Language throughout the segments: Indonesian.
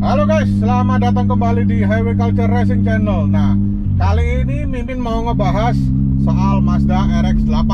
Halo guys, selamat datang kembali di Highway Culture Racing Channel. Nah, kali ini Mimin mau ngebahas soal Mazda RX-8.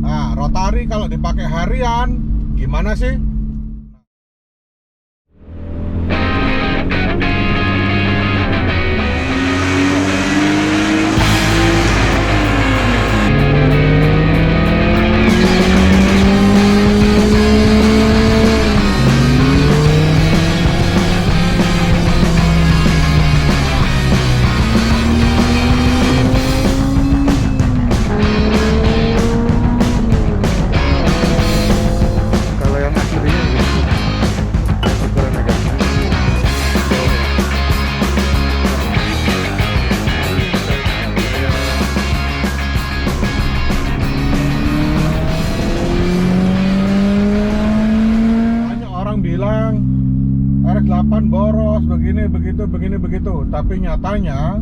Nah, rotari kalau dipakai harian gimana sih? Kalau yang aslinya gitu, ukuran agak Banyak orang bilang RX-8 boros, begini begitu. Tapi nyatanya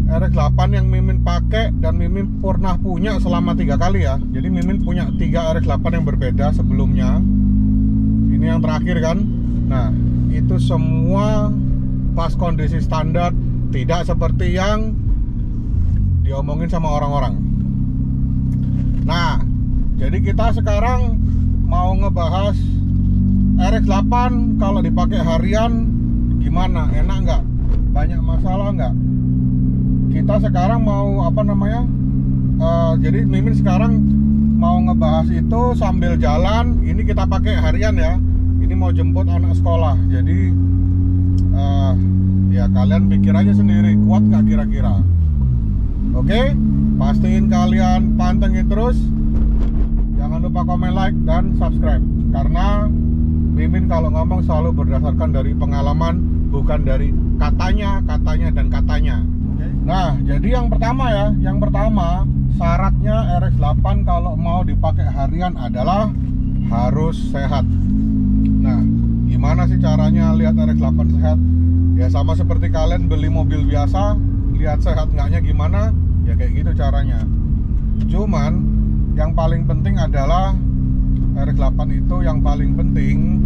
RX-8 yang Mimin pakai dan Mimin pernah punya selama 3 kali ya. Jadi Mimin punya 3 RX-8 yang berbeda sebelumnya. Ini yang terakhir kan. Nah, itu semua pas kondisi standar, tidak seperti yang diomongin sama orang-orang. Nah, jadi kita sekarang mau ngebahas RX-8 kalau dipakai harian gimana, enak nggak, banyak masalah nggak. Kita sekarang mau jadi Mimin sekarang mau ngebahas itu sambil jalan. Ini kita pakai harian ya. Ini mau jemput anak sekolah. Jadi ya kalian pikir aja sendiri, kuat nggak kira-kira. Oke, pastiin kalian pantengin terus. Jangan lupa komen, like, dan subscribe. Karena Mimin kalau ngomong selalu berdasarkan dari pengalaman, bukan dari katanya, dan katanya. Nah, jadi yang pertama syaratnya RX-8 kalau mau dipakai harian adalah harus sehat. Nah, gimana sih caranya lihat RX-8 sehat? Ya sama seperti kalian beli mobil biasa, lihat sehat enggaknya gimana? Ya kayak gitu caranya. Cuman yang paling penting adalah RX-8 itu yang paling penting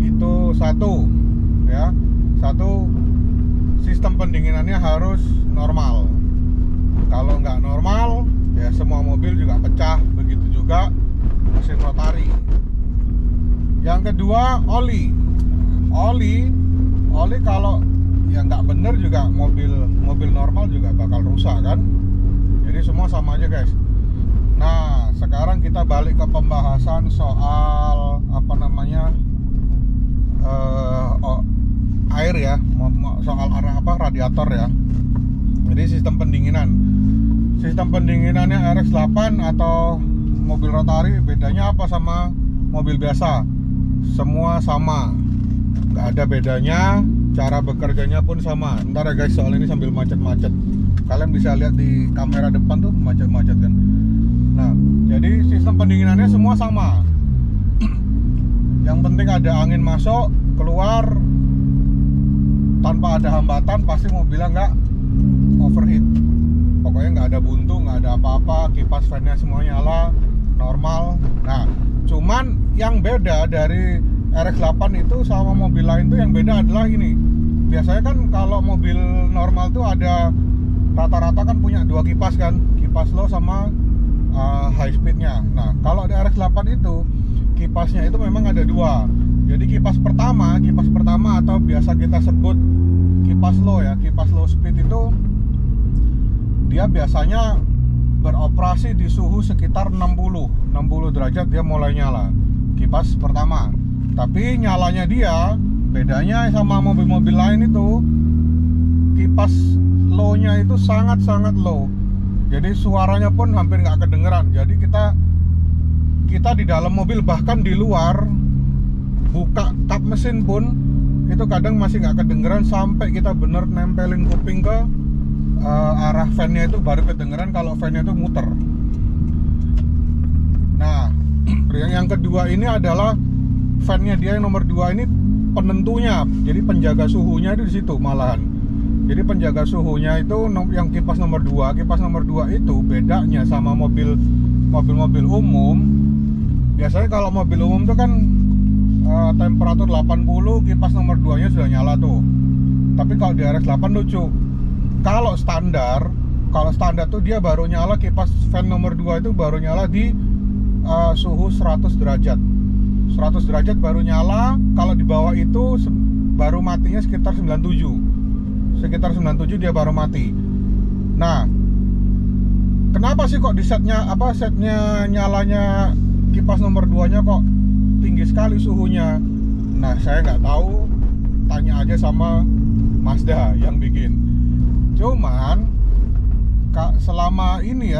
itu satu sistem pendinginannya harus normal. Kalau nggak normal, ya semua mobil juga pecah. Begitu juga mesin rotari. Yang kedua, oli kalau ya nggak bener juga mobil normal juga bakal rusak kan. Jadi semua sama aja guys. Nah, sekarang kita balik ke pembahasan soal air ya, soal radiator ya. Jadi sistem pendinginannya RX-8 atau mobil rotari bedanya apa sama mobil biasa? Semua sama, nggak ada bedanya. Cara bekerjanya pun sama. Ntar ya guys, soal ini sambil macet-macet. Kalian bisa lihat di kamera depan tuh macet-macet kan. Nah, jadi sistem pendinginannya semua sama. Yang penting ada angin masuk, keluar tanpa ada hambatan, pasti mobilnya nggak overheat. Pokoknya nggak ada buntu, nggak ada apa-apa. Kipas fan-nya semua nyala, normal. Nah, cuman yang beda dari RX-8 itu sama mobil lain tuh, yang beda adalah ini. Biasanya kan kalau mobil normal tuh ada rata-rata kan punya 2 kipas kan, kipas low sama high speednya. Nah, kalau di RX-8 itu kipasnya itu memang ada 2. Jadi kipas pertama atau biasa kita sebut kipas low ya, kipas low speed itu dia biasanya beroperasi di suhu sekitar 60 derajat dia mulai nyala, kipas pertama. Tapi nyalanya dia bedanya sama mobil-mobil lain itu, kipas low-nya itu sangat-sangat low. Jadi suaranya pun hampir nggak kedengeran. Jadi kita di dalam mobil, bahkan di luar, buka kap mesin pun itu kadang masih nggak kedengeran sampai kita bener nempelin kuping ke arah fan-nya, itu baru kedengeran kalau fan-nya itu muter. Nah, yang kedua ini adalah fan-nya dia yang nomor 2 ini penentunya. Jadi penjaga suhunya itu di situ malahan. Jadi penjaga suhunya itu yang kipas nomor 2. Kipas nomor 2 itu bedanya sama mobil umum. Biasanya kalau mobil umum itu kan temperatur 80, kipas nomor 2 nya sudah nyala tuh. Tapi kalau di RX8 lucu, kalau standar tuh dia baru nyala, kipas fan nomor 2 itu baru nyala di suhu 100 derajat 100 derajat baru nyala. Kalau di bawah itu baru matinya sekitar 97 dia baru mati. Nah, kenapa sih kok di setnya nyalanya kipas nomor 2 nya kok tinggi sekali suhunya? Nah, saya nggak tahu, tanya aja sama Mazda yang bikin. Cuman selama ini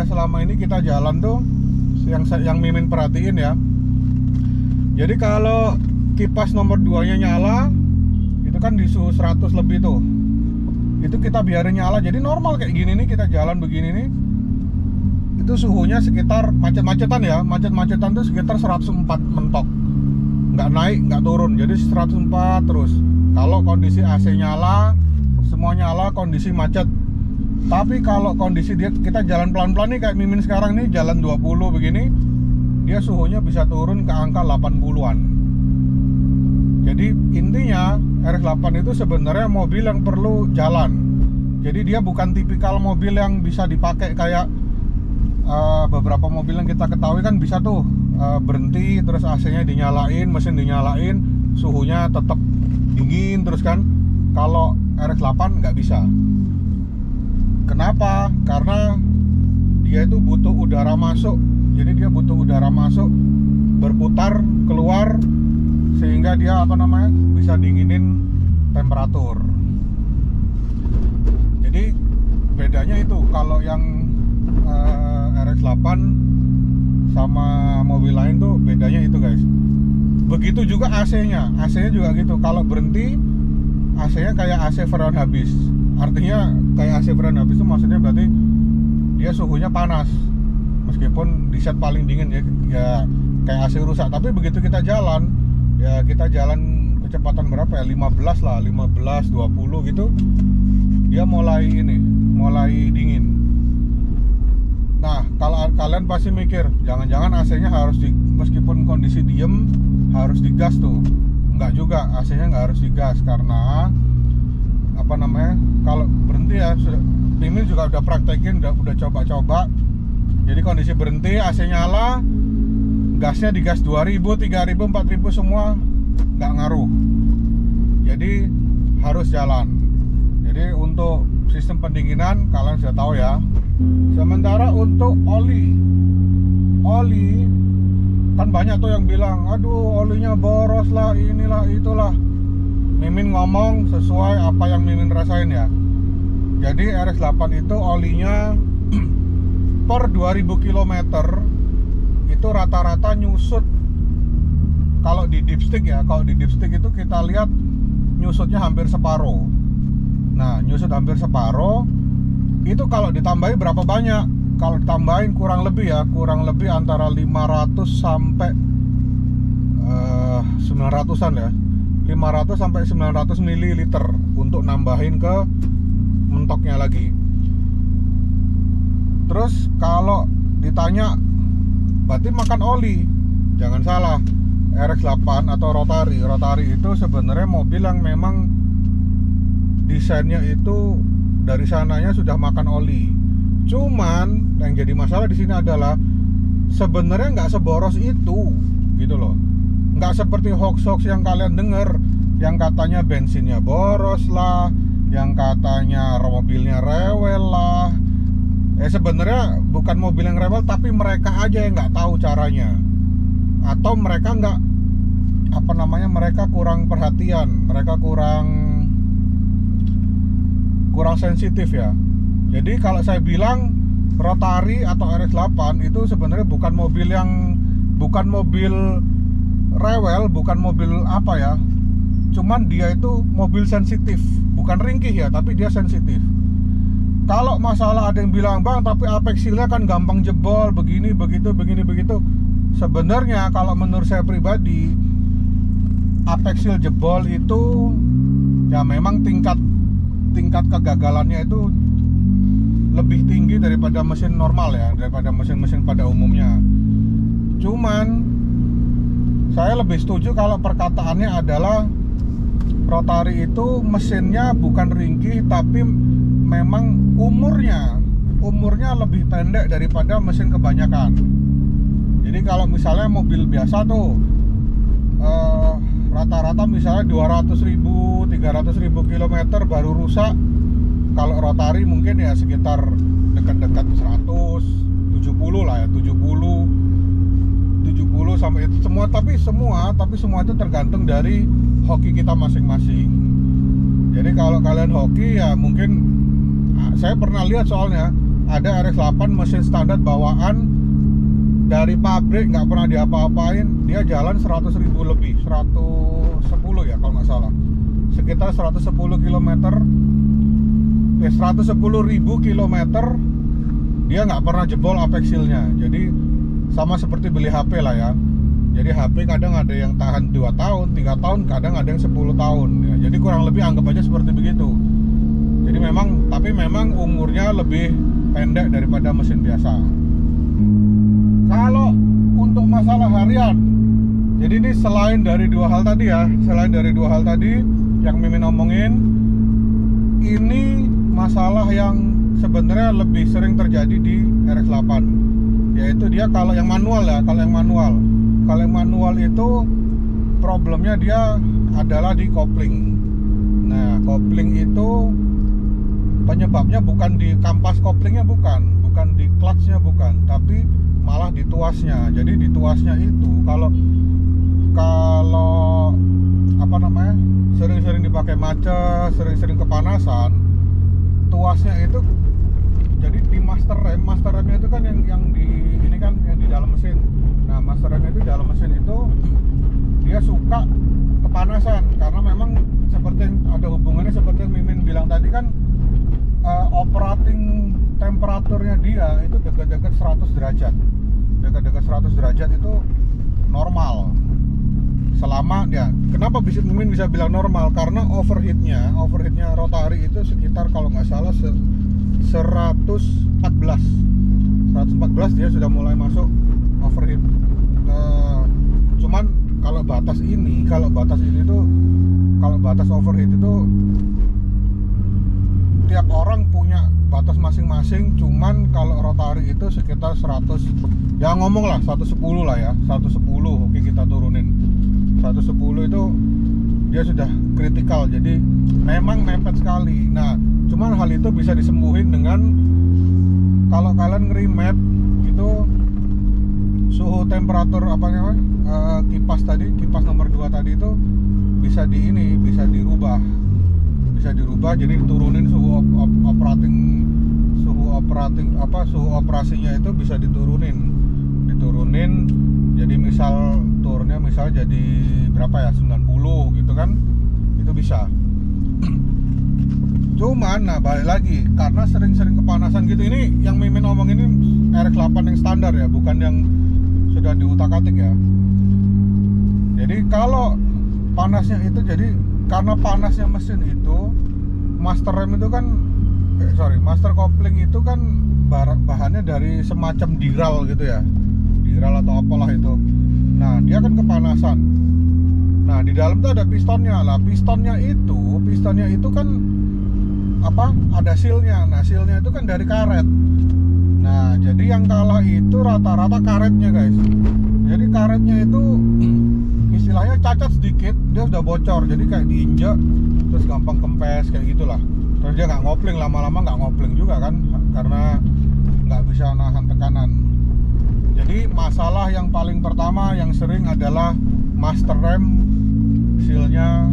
kita jalan tuh, yang Mimin perhatiin ya, jadi kalau kipas nomor 2 nya nyala itu kan di suhu 100 lebih tuh, itu kita biarin nyala. Jadi normal kayak gini nih, kita jalan begini nih, itu suhunya sekitar macet-macetan tuh sekitar 104 mentok, nggak naik nggak turun, jadi 104 terus. Kalau kondisi AC nyala, semua nyala, kondisi macet. Tapi kalau kondisi kita jalan pelan-pelan nih, kayak Mimin sekarang nih jalan 20 begini, dia suhunya bisa turun ke angka 80-an. Jadi intinya RX8 itu sebenarnya mobil yang perlu jalan. Jadi dia bukan tipikal mobil yang bisa dipakai kayak beberapa mobil yang kita ketahui kan bisa tuh berhenti terus AC-nya dinyalain, mesin dinyalain, suhunya tetap dingin terus kan. Kalau RX8 nggak bisa. Kenapa? Karena dia itu butuh udara masuk. Jadi dia butuh udara masuk, berputar keluar, sehingga dia bisa dinginin temperatur. Jadi bedanya itu, kalau yang RX8 sama mobil lain tuh bedanya itu guys. Begitu juga AC-nya juga gitu. Kalau berhenti, AC-nya kayak AC Freon habis. Artinya kayak AC Freon habis itu maksudnya berarti dia suhunya panas, meskipun di set paling dingin ya kayak AC rusak. Tapi begitu kita jalan, ya kita jalan kecepatan berapa ya, 15 lah, 15, 20 gitu, dia mulai dingin. Nah, kalau kalian pasti mikir, jangan-jangan AC-nya harus meskipun kondisi diem harus digas tuh. Enggak juga, AC-nya nggak harus digas, karena kalau berhenti ya, Mimin juga udah praktekin, udah coba-coba. Jadi kondisi berhenti, AC nyala, gasnya digas 2000, 3000, 4000 semua nggak ngaruh. Jadi harus jalan. Jadi untuk sistem pendinginan kalian sudah tahu ya. Sementara untuk oli kan banyak tuh yang bilang, aduh olinya boros lah, inilah itulah. Mimin ngomong sesuai apa yang Mimin rasain ya. Jadi RX8 itu olinya per 2000 km itu rata-rata nyusut. Kalau di dipstick itu kita lihat nyusutnya hampir separuh. Nah, nyusut hampir separuh itu kalau ditambahin berapa banyak? Kalau ditambahin kurang lebih antara 500 sampai 900-an ya. 500 sampai 900 ml untuk nambahin ke mentoknya lagi. Terus kalau ditanya berarti makan oli, jangan salah. RX8 atau Rotary itu sebenarnya mobil yang memang desainnya itu dari sananya sudah makan oli. Cuman yang jadi masalah di sini adalah sebenarnya nggak seboros itu, gitu loh. Nggak seperti hoax yang kalian dengar, yang katanya bensinnya boros lah, yang katanya mobilnya rewel lah. Sebenarnya bukan mobil yang rewel, tapi mereka aja yang nggak tahu caranya, atau mereka mereka kurang perhatian, mereka kurang sensitif ya. Jadi kalau saya bilang Rotary atau RX8 itu sebenarnya bukan mobil rewel, bukan mobil cuman dia itu mobil sensitif, bukan ringkih ya, tapi dia sensitif. Kalau masalah ada yang bilang, bang tapi apex seal-nya kan gampang jebol, begini begitu. Sebenarnya kalau menurut saya pribadi, apex seal jebol itu ya memang tingkat kegagalannya itu lebih tinggi daripada mesin normal ya, daripada mesin-mesin pada umumnya. Cuman saya lebih setuju kalau perkataannya adalah rotary itu mesinnya bukan ringkih, tapi memang umurnya lebih pendek daripada mesin kebanyakan. Jadi kalau misalnya mobil biasa tuh rata-rata misalnya 200.000, 300.000 kilometer baru rusak. Kalau rotary mungkin ya sekitar dekat-dekat 170 lah ya, 70 sampai itu semua, tapi semua itu tergantung dari hoki kita masing-masing. Jadi kalau kalian hoki ya mungkin, saya pernah lihat soalnya ada RX-8 mesin standar bawaan dari pabrik, nggak pernah diapa-apain, dia jalan 100.000 lebih, 110 ya kalau nggak salah, sekitar 110 km, 110.000 km dia nggak pernah jebol apex seal-nya. Jadi sama seperti beli HP lah ya. Jadi HP kadang ada yang tahan 2 tahun, 3 tahun, kadang ada yang 10 tahun ya. Jadi kurang lebih anggap aja seperti begitu. Jadi tapi memang umurnya lebih pendek daripada mesin biasa. Kalau untuk masalah harian, jadi ini selain dari dua hal tadi yang Mimin omongin, ini masalah yang sebenarnya lebih sering terjadi di RX-8, yaitu dia kalau yang manual itu problemnya dia adalah di kopling. Nah, kopling itu penyebabnya bukan di kampas koplingnya, bukan di clutch-nya, bukan, tapi malah di tuasnya. Jadi di tuasnya itu kalau sering-sering dipakai macet, sering-sering kepanasan, tuasnya itu jadi di master remnya itu kan yang di dalam mesin. Nah, master remnya itu di dalam mesin itu dia suka kepanasan karena memang seperti yang ada hubungannya, seperti yang Mimin bilang tadi kan, operating temperaturnya dia itu dekat-dekat 100 derajat. Dekat-dekat 100 derajat itu normal. Selama ya, kenapa Mimin bisa bilang normal? Karena overheatnya rotary itu sekitar kalau nggak salah 114 dia sudah mulai masuk overheat. Cuman kalau batas overheat itu tiap orang punya batas masing-masing. Cuman kalau rotary itu sekitar 100, ya ngomonglah 110 lah ya, 110. Oke, kita turunin 110 itu dia sudah kritikal, jadi memang mepet sekali. Nah, cuman hal itu bisa disembuhin dengan kalau kalian nge-remap itu suhu temperatur kipas nomor 2 tadi itu bisa dirubah jadi diturunin suhu operasinya itu bisa diturunin jadi misal turunnya jadi berapa ya, 90 gitu kan, itu bisa. Cuman nah balik lagi, karena sering-sering kepanasan gitu, ini yang Mimin ngomong ini RX-8 yang standar ya, bukan yang sudah diutak-atik ya. Jadi kalau panasnya itu, jadi karena panasnya mesin itu, master coupling itu kan bahannya dari semacam diral gitu ya, diral atau apalah itu. Nah, dia kan kepanasan. Nah, di dalam tuh ada pistonnya lah. Pistonnya itu kan ada sealnya. Nah, sealnya itu kan dari karet. Nah, jadi yang kalah itu rata-rata karetnya, guys. Jadi karetnya itu istilahnya cacat sedikit, dia sudah bocor. Jadi kayak diinjak terus gampang kempes kayak gitulah. Terus dia nggak ngopling, lama-lama nggak ngopling juga kan, karena nggak bisa nahan tekanan. Jadi masalah yang paling pertama yang sering adalah master rem sealnya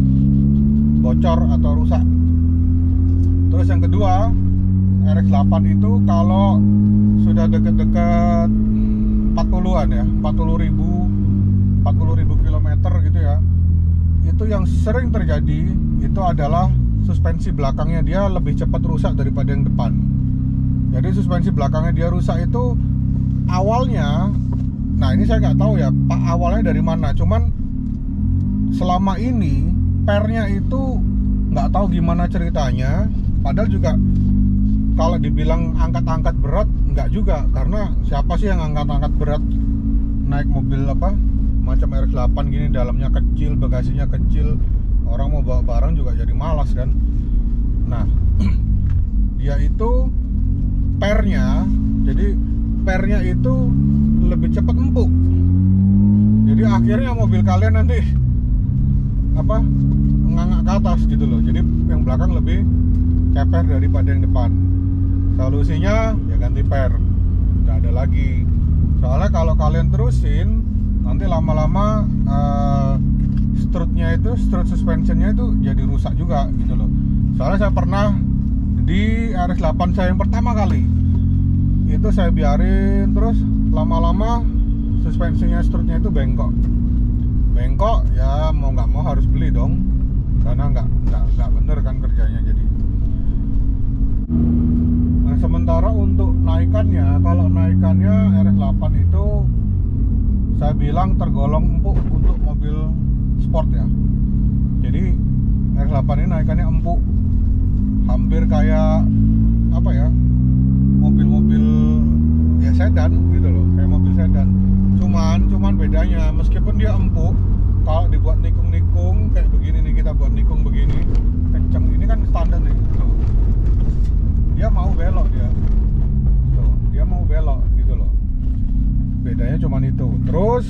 bocor atau rusak. Terus yang kedua, RX-8 itu kalau sudah deket-deket 40-an ya, 40.000 kilometer gitu ya, itu yang sering terjadi itu adalah suspensi belakangnya dia lebih cepat rusak daripada yang depan. Jadi suspensi belakangnya dia rusak itu awalnya, nah ini saya nggak tahu ya Pak awalnya dari mana, cuman selama ini pernya itu nggak tahu gimana ceritanya. Padahal juga kalau dibilang angkat-angkat berat nggak juga, karena siapa sih yang angkat-angkat berat naik macam RX-8 gini, dalamnya kecil, bagasinya kecil, orang mau bawa barang juga jadi malas kan. Nah, dia itu pernya, jadi pernya itu lebih cepat empuk. Jadi akhirnya mobil kalian nanti apa, ngangak ke atas gitu loh. Jadi yang belakang lebih ceper daripada yang depan. Solusinya ya ganti per, nggak ada lagi. Soalnya kalau kalian terusin nanti lama-lama strutnya itu, strut suspensionnya itu jadi rusak juga gitu loh. Soalnya saya pernah di RX-8 saya yang pertama kali itu saya biarin, terus lama-lama suspensinya, strutnya itu bengkok ya, mau nggak mau harus beli dong, karena nggak bener kan kerjanya. Jadi nah, sementara untuk naikannya, kalau naikannya RX-8 itu saya bilang tergolong empuk untuk mobil sport ya. Jadi RX-8 ini naikannya empuk, hampir kayak apa ya, mobil-mobil ya sedan gitu loh, kayak mobil sedan. Cuman bedanya, meskipun dia empuk, kalau dibuat nikung-nikung kayak begini nih, kita buat nikung begini kenceng, ini kan standar nih tuh, dia mau belok, dia mau belok gitu loh. Bedanya cuman itu. Terus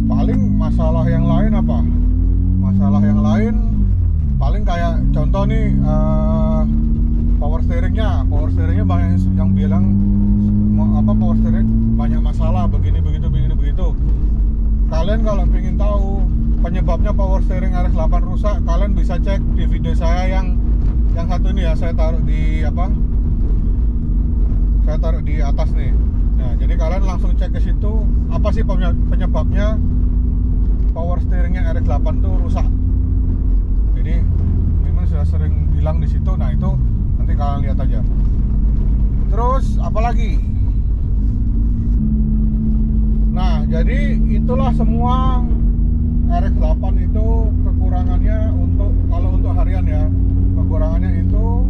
paling masalah yang lain apa? Masalah yang lain paling kayak contoh nih, power steeringnya banyak yang bilang power steering banyak masalah, begini begitu. Kalian kalau ingin tahu penyebabnya power steering RX-8 rusak, kalian bisa cek di video saya yang satu ini ya, saya taruh di atas nih. Nah, jadi kalian langsung cek ke situ, apa sih penyebabnya power steeringnya RX-8 tuh rusak. Jadi memang sudah sering bilang di situ. Nah, itu nanti kalian lihat aja. Terus apalagi? Nah, jadi itulah semua RX-8 itu kekurangannya kalau untuk harian ya. Kekurangannya itu,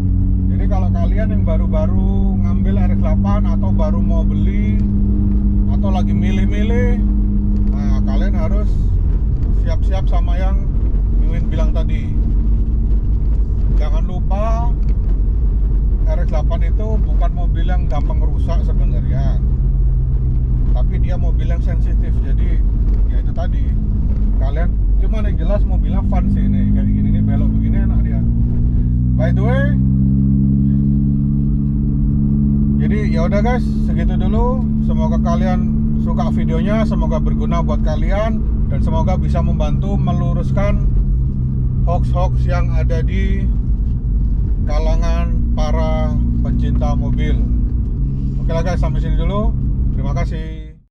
jadi kalau kalian yang baru-baru ngambil RX-8 atau baru mau beli atau lagi milih-milih, nah kalian harus siap-siap sama yang Mimin bilang tadi. Jangan lupa RX-8 itu bukan mobil yang gampang rusak sebenarnya, tapi dia mobil yang sensitif. Jadi ya itu tadi, kalian cuman yang jelas mobilnya fun sih nih, kayak gini nih, belok begini enak dia. By the way, jadi ya udah guys, segitu dulu. Semoga kalian suka videonya, semoga berguna buat kalian, dan semoga bisa membantu meluruskan hoax-hoax yang ada di kalangan para pencinta mobil. Oke lah guys, sampai sini dulu. Terima kasih.